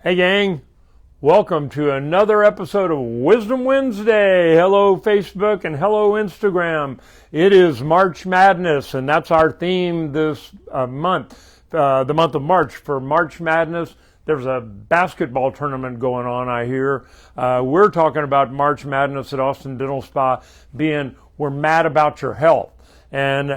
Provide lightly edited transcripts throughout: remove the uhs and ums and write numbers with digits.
Hey gang, welcome to another episode of Wisdom Wednesday. Hello Facebook and hello Instagram. It is March Madness and that's our theme this month, the month of March. For March Madness, there's a basketball tournament going on, I hear. We're talking about March Madness at Austin Dental Spa being, we're mad about your health. And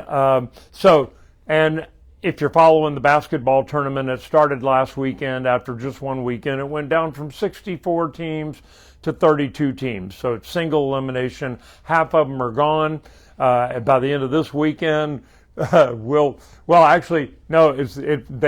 if you're following the basketball tournament, it started last weekend. After just one weekend, it went down from 64 teams to 32 teams. So it's single elimination. Half of them are gone. By the end of this weekend, they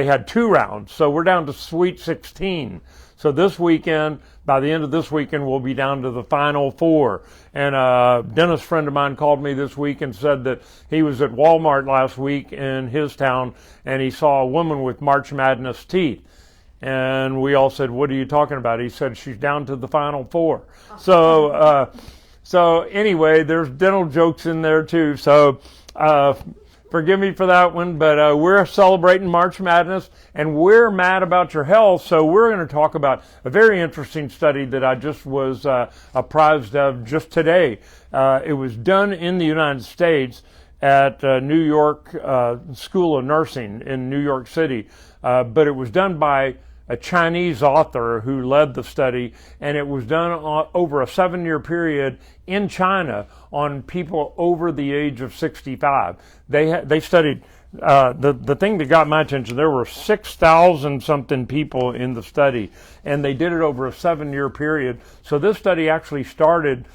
had two rounds. So we're down to Sweet 16. So this weekend, by the end of this weekend, we'll be down to the Final Four. And a dentist friend of mine called me this week and said that he was at Walmart last week in his town and he saw a woman with March Madness teeth. And we all said, "What are you talking about?" He said, "She's down to the Final Four." So anyway, there's dental jokes in there too. So forgive me for that one, but we're celebrating March Madness and we're mad about your health. So we're going to talk about a very interesting study that I just was apprised of just today. It was done in the United States at New York School of Nursing in New York City, but it was done by a Chinese author who led the study, and it was done over a 7-year period in China on people over the age of 65. They studied, the thing that got my attention, there were 6,000 something people in the study, and they did it over a 7-year period. So this study actually started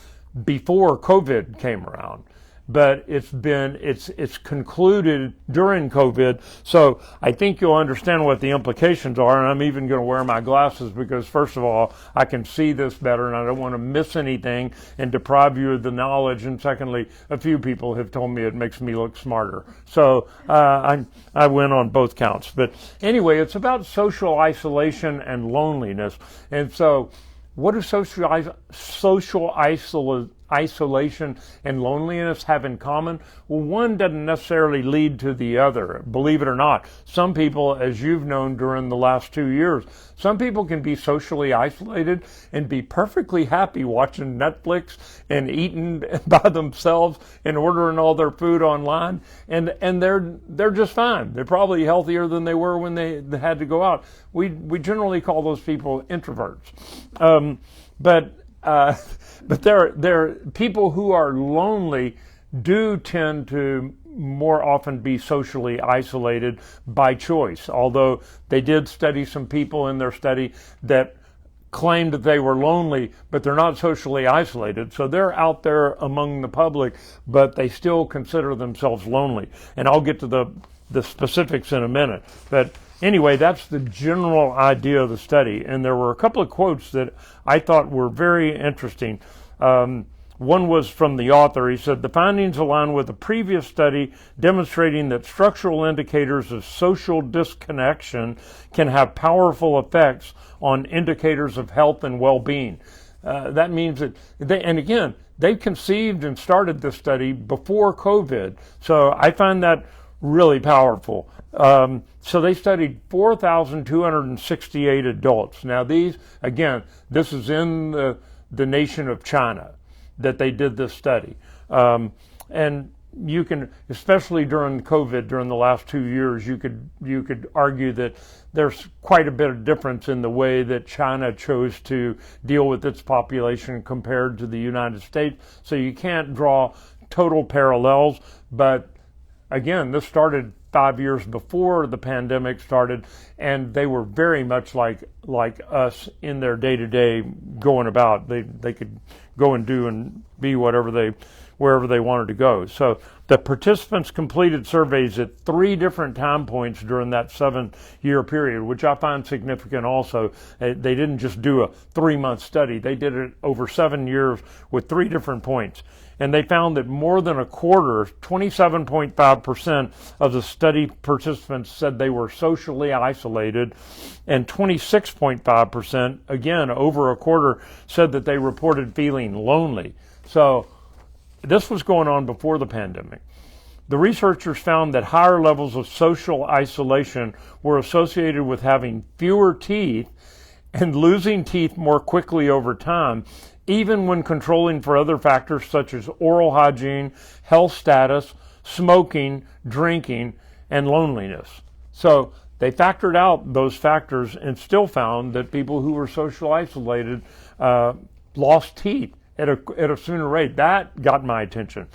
before COVID came around. But it's concluded during COVID. So I think you'll understand what the implications are. And I'm even going to wear my glasses because, first of all, I can see this better and I don't want to miss anything and deprive you of the knowledge. And secondly, a few people have told me it makes me look smarter. So I win on both counts. But anyway, it's about social isolation and loneliness. And so what do social isolation and loneliness have in common? Well, one doesn't necessarily lead to the other, believe it or not. Some people, as you've known during the last 2 years, some people can be socially isolated and be perfectly happy watching Netflix and eating by themselves and ordering all their food online, and they're just fine. They're probably healthier than they were when they had to go out. We generally call those people introverts. But there are people who are lonely do tend to more often be socially isolated by choice, although they did study some people in their study that claimed that they were lonely, but they're not socially isolated. So they're out there among the public, but they still consider themselves lonely. And I'll get to the specifics in a minute. But anyway, that's the general idea of the study. And there were a couple of quotes that I thought were very interesting. One was from the author. He said, "The findings align with a previous study demonstrating that structural indicators of social disconnection can have powerful effects on indicators of health and well-being." That means that they conceived and started this study before COVID. So I find that really powerful. So they studied 4,268 adults. Now this is in the nation of China that they did this study. And you can, especially during COVID, during the last 2 years, you could argue that there's quite a bit of difference in the way that China chose to deal with its population compared to the United States. So you can't draw total parallels, but again, this started 5 years before the pandemic started, and they were very much like us in their day-to-day going about. They could go and do and be wherever they wanted to go. So the participants completed surveys at 3 different time points during that 7-year period, which I find significant also. They didn't just do a 3-month study. They did it over 7 years with 3 different points. And they found that more than a quarter, 27.5% of the study participants said they were socially isolated, and 26.5%, again, over a quarter, said that they reported feeling lonely. So this was going on before the pandemic. The researchers found that higher levels of social isolation were associated with having fewer teeth and losing teeth more quickly over time, even when controlling for other factors such as oral hygiene, health status, smoking, drinking, and loneliness. So they factored out those factors and still found that people who were socially isolated lost teeth at a sooner rate. That got my attention.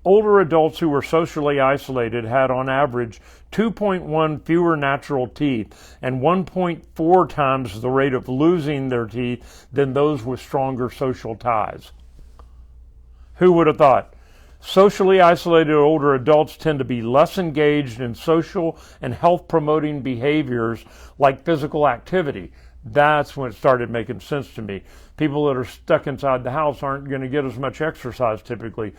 Older adults who were socially isolated had on average 2.1 fewer natural teeth and 1.4 times the rate of losing their teeth than those with stronger social ties. Who would have thought? Socially isolated older adults tend to be less engaged in social and health promoting behaviors like physical activity. That's when it started making sense to me. People that are stuck inside the house aren't going to get as much exercise typically,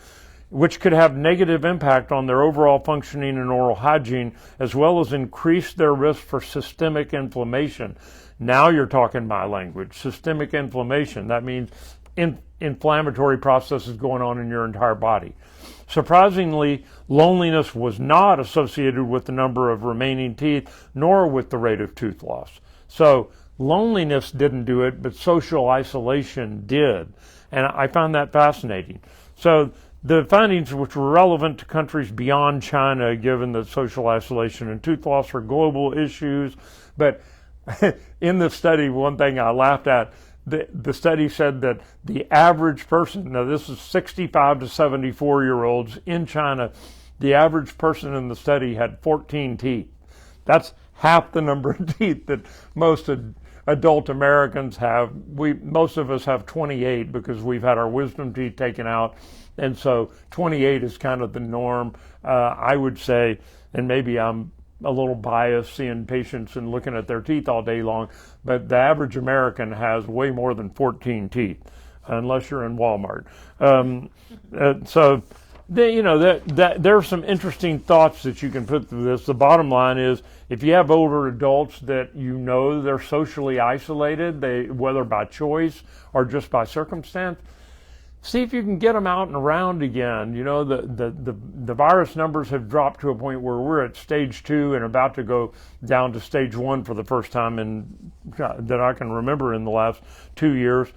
which could have negative impact on their overall functioning and oral hygiene, as well as increase their risk for systemic inflammation. Now you're talking my language. Systemic inflammation. That means inflammatory processes going on in your entire body. Surprisingly, loneliness was not associated with the number of remaining teeth, nor with the rate of tooth loss. So loneliness didn't do it, but social isolation did. And I found that fascinating. So the findings, which were relevant to countries beyond China, given that social isolation and tooth loss are global issues. But in the study, one thing I laughed at, the study said that the average person, now this is 65 to 74-year-olds in China, the average person in the study had 14 teeth. That's half the number of teeth that most adult Americans have. Most of us have 28 because we've had our wisdom teeth taken out. And so 28 is kind of the norm, I would say, and maybe I'm a little biased seeing patients and looking at their teeth all day long, but the average American has way more than 14 teeth, unless you're in Walmart. There are some interesting thoughts that you can put through this. The bottom line is, if you have older adults that you know they're socially isolated, whether by choice or just by circumstance, see if you can get them out and around again. You know, the virus numbers have dropped to a point where we're at stage 2 and about to go down to stage 1 for the first time that I can remember in the last 2 years.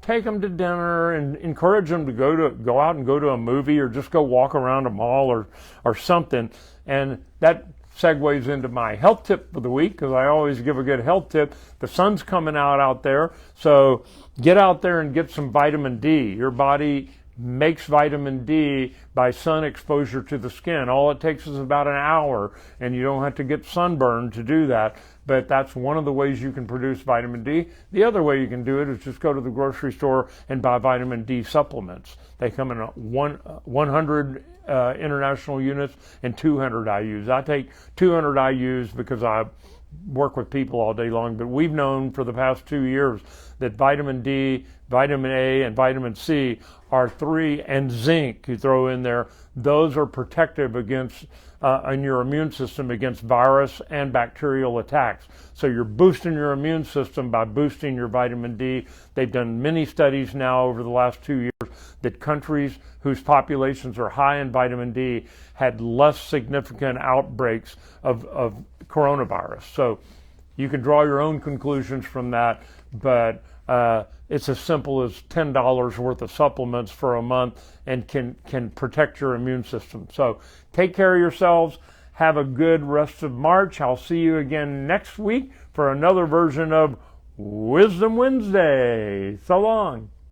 Take them to dinner and encourage them to go out and go to a movie or just go walk around a mall or something. And that segues into my health tip for the week, because I always give a good health tip. The sun's coming out there, so get out there and get some vitamin D. Your body makes vitamin D by sun exposure to the skin. All it takes is about an hour, and you don't have to get sunburned to do that. But that's one of the ways you can produce vitamin D. The other way you can do it is just go to the grocery store and buy vitamin D supplements. They come in 100 international units and 200 IUs. I take 200 IUs because I work with people all day long, but we've known for the past 2 years that vitamin D, vitamin A, and vitamin C are and zinc you throw in there, those are protective against in your immune system against virus and bacterial attacks. So you're boosting your immune system by boosting your vitamin D. They've done many studies now over the last 2 years that countries whose populations are high in vitamin D had less significant outbreaks of coronavirus. So you can draw your own conclusions from that, but it's as simple as $10 worth of supplements for a month and can protect your immune system. So take care of yourselves. Have a good rest of March. I'll see you again next week for another version of Wisdom Wednesday. So long.